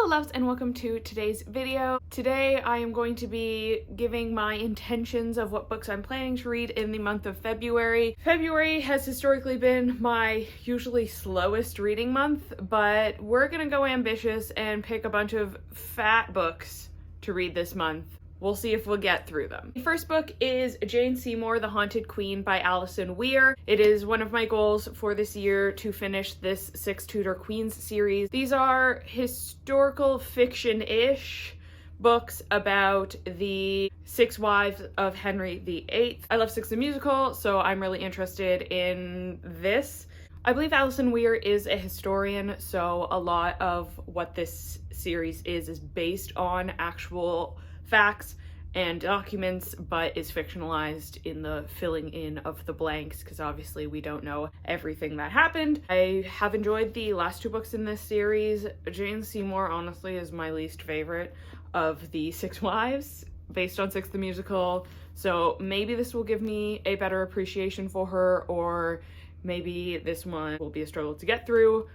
Hello loves and welcome to today's video. Today I am going to be giving my intentions of what books I'm planning to read in the month of February. February has historically been my usually slowest reading month, but we're gonna go ambitious and pick a bunch of fat books to read this month. We'll see if we'll get through them. The first book is Jane Seymour, The Haunted Queen by Alison Weir. It is one of my goals for this year to finish this 6 Tudor Queens series. These are historical fiction-ish books about the 6 wives of Henry VIII. I love Six the Musical, so I'm really interested in this. I believe Alison Weir is a historian, so a lot of what this series is based on actual facts and documents, but is fictionalized in the filling in of the blanks because obviously we don't know everything that happened. I have enjoyed the last 2 books in this series. Jane Seymour honestly is my least favorite of the 6 wives based on Six the Musical, so maybe this will give me a better appreciation for her, or maybe this one will be a struggle to get through,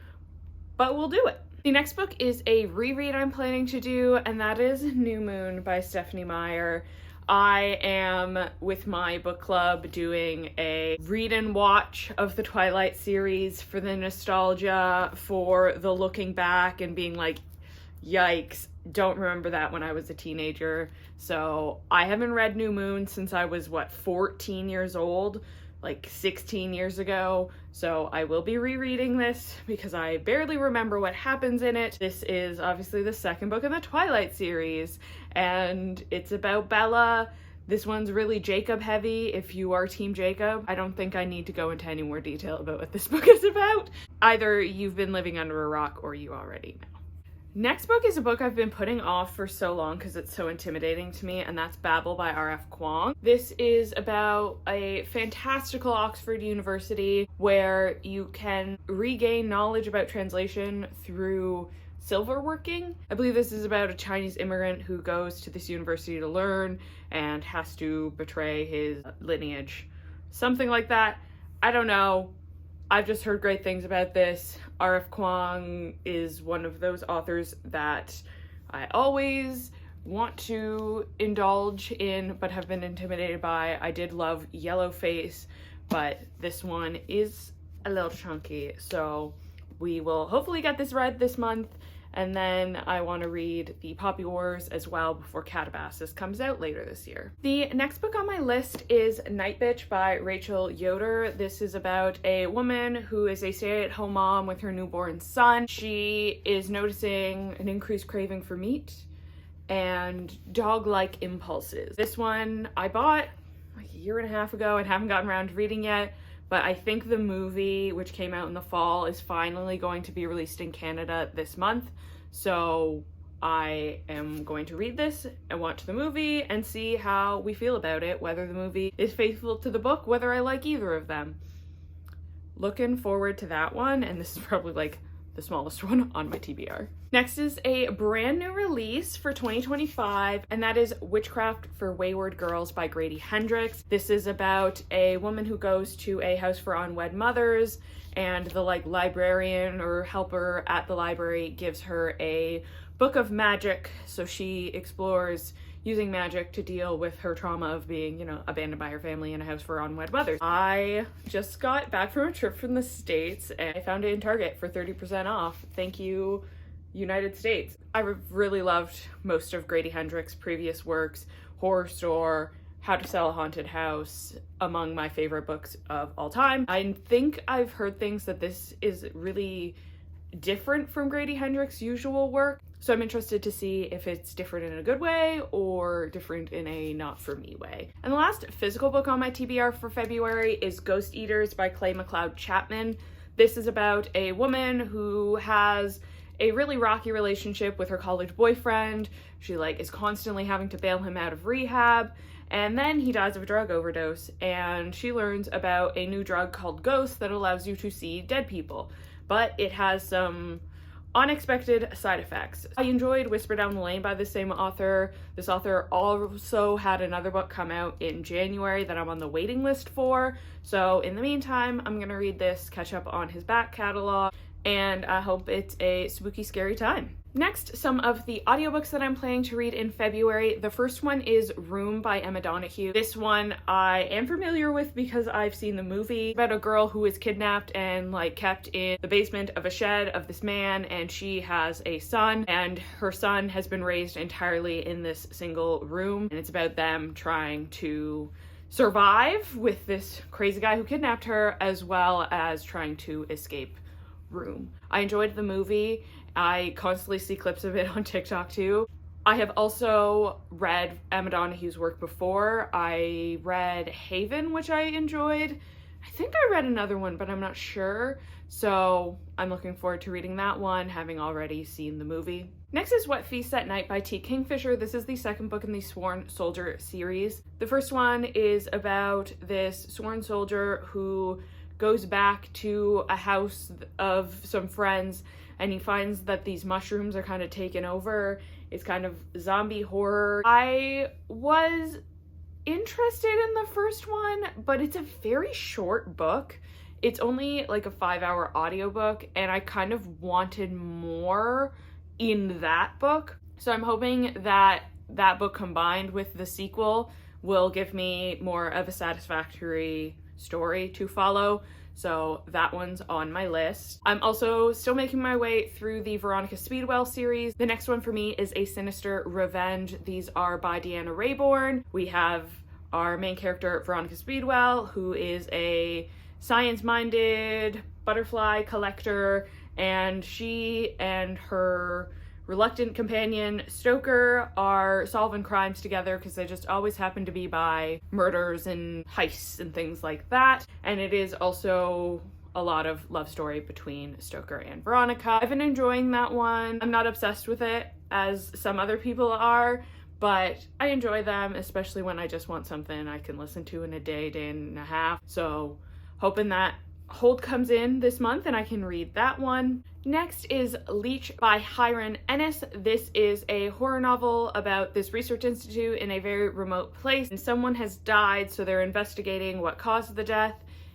but we'll do it. The next book is a reread I'm planning to do, and that is New Moon by Stephenie Meyer. I am, with my book club, doing a read and watch of the Twilight series for the nostalgia, for the looking back and being like, yikes, don't remember that when I was a teenager. So I haven't read New Moon since I was, 14 years old? Like 16 years ago, so I will be rereading this because I barely remember what happens in it. This is obviously the second book in the Twilight series, and it's about Bella. This one's really Jacob heavy if you are Team Jacob. I don't think I need to go into any more detail about what this book is about. Either you've been living under a rock or you already know. Next book is a book I've been putting off for so long because it's so intimidating to me, and that's Babel by R.F. Kuang. This is about a fantastical Oxford University where you can regain knowledge about translation through silverworking. I believe this is about a Chinese immigrant who goes to this university to learn and has to betray his lineage. Something like that. I don't know. I've just heard great things about this. R.F. Kuang is one of those authors that I always want to indulge in but have been intimidated by. I did love Yellowface, but this one is a little chunky, so we will hopefully get this read this month. And then I want to read The Poppy Wars as well before Catabasis comes out later this year. The next book on my list is Nightbitch by Rachel Yoder. This is about a woman who is a stay-at-home mom with her newborn son. She is noticing an increased craving for meat and dog-like impulses. This one I bought like a year and a half ago and haven't gotten around to reading yet. But I think the movie, which came out in the fall, is finally going to be released in Canada this month. So I am going to read this and watch the movie and see how we feel about it, whether the movie is faithful to the book, whether I like either of them. Looking forward to that one, and this is probably like the smallest one on my TBR. Next is a brand new release for 2025, and that is Witchcraft for Wayward Girls by Grady Hendrix. This is about a woman who goes to a house for unwed mothers, and the librarian or helper at the library gives her a book of magic, so she explores using magic to deal with her trauma of being, abandoned by her family in a house for unwed mothers. I just got back from a trip from the States and I found it in Target for 30% off. Thank you, United States. I really loved most of Grady Hendrix's previous works. Horror Store, How to Sell a Haunted House, among my favorite books of all time. I think I've heard things that this is really different from Grady Hendrix's usual work. So I'm interested to see if it's different in a good way or different in a not for me way. And the last physical book on my TBR for February is Ghost Eaters by Clay McLeod Chapman. This is about a woman who has a really rocky relationship with her college boyfriend. She is constantly having to bail him out of rehab. And then he dies of a drug overdose, and she learns about a new drug called Ghost that allows you to see dead people. But it has some unexpected side effects. I enjoyed Whisper Down the Lane by the same author. This author also had another book come out in January that I'm on the waiting list for. So in the meantime, I'm gonna read this, catch up on his back catalog, and I hope it's a spooky, scary time. Next, some of the audiobooks that I'm planning to read in February. The first one is Room by Emma Donoghue. This one I am familiar with because I've seen the movie. It's about a girl who is kidnapped and like kept in the basement of a shed of this man, and she has a son, and her son has been raised entirely in this single room, and it's about them trying to survive with this crazy guy who kidnapped her, as well as trying to escape Room. I enjoyed the movie. I constantly see clips of it on TikTok too. I have also read Emma Donoghue's work before. I read Haven, which I enjoyed. I think I read another one, but I'm not sure. So I'm looking forward to reading that one, having already seen the movie. Next is What Feasts at Night by T. Kingfisher. This is the second book in the Sworn Soldier series. The first one is about this sworn soldier who goes back to a house of some friends, and he finds that these mushrooms are kind of taken over. It's kind of zombie horror. I was interested in the first one, but it's a very short book. It's only like a 5-hour audiobook, and I kind of wanted more in that book. So I'm hoping that that book combined with the sequel will give me more of a satisfactory story to follow. So that one's on my list. I'm also still making my way through the Veronica Speedwell series. The next one for me is A Sinister Revenge. These are by Deanna Raybourn. We have our main character, Veronica Speedwell, who is a science-minded butterfly collector, and she and her reluctant companion Stoker are solving crimes together because they just always happen to be by murders and heists and things like that. And it is also a lot of love story between Stoker and Veronica. I've been enjoying that one. I'm not obsessed with it as some other people are, but I enjoy them, especially when I just want something I can listen to in a day, day and a half. So hoping that Hold comes in this month and I can read that one. Next is Leech by Hiron Ennis. This is a horror novel about this research institute in a very remote place, and someone has died, so they're investigating what caused the death,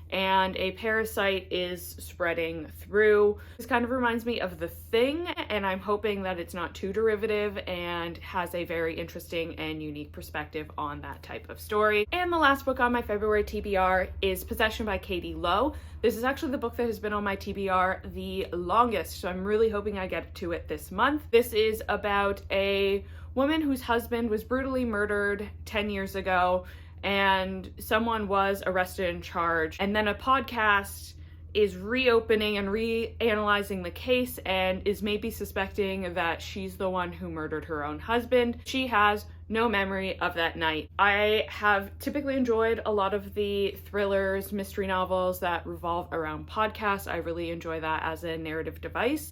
and a parasite is spreading through. This kind of reminds me of The Thing, and I'm hoping that it's not too derivative and has a very interesting and unique perspective on that type of story. And the last book on my February TBR is Possession by Katie Lowe. This is actually the book that has been on my TBR the longest, so I'm really hoping I get to it this month. This is about a woman whose husband was brutally murdered 10 years ago, and someone was arrested and charged, and then a podcast is reopening and reanalyzing the case and is maybe suspecting that she's the one who murdered her own husband. She has no memory of that night. I have typically enjoyed a lot of the thrillers, mystery novels that revolve around podcasts. I really enjoy that as a narrative device.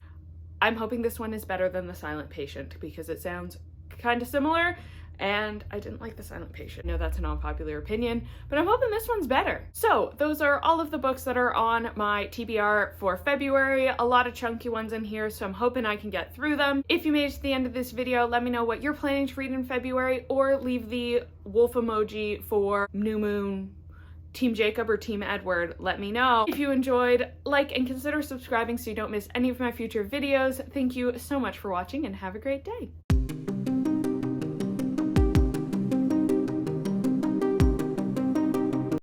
I'm hoping this one is better than The Silent Patient because it sounds kind of similar, and I didn't like The Silent Patient. I know that's an unpopular opinion, but I'm hoping this one's better. So those are all of the books that are on my TBR for February. A lot of chunky ones in here, so I'm hoping I can get through them. If you made it to the end of this video, let me know what you're planning to read in February, or leave the wolf emoji for New Moon, Team Jacob or Team Edward. Let me know. If you enjoyed, like and consider subscribing so you don't miss any of my future videos. Thank you so much for watching and have a great day.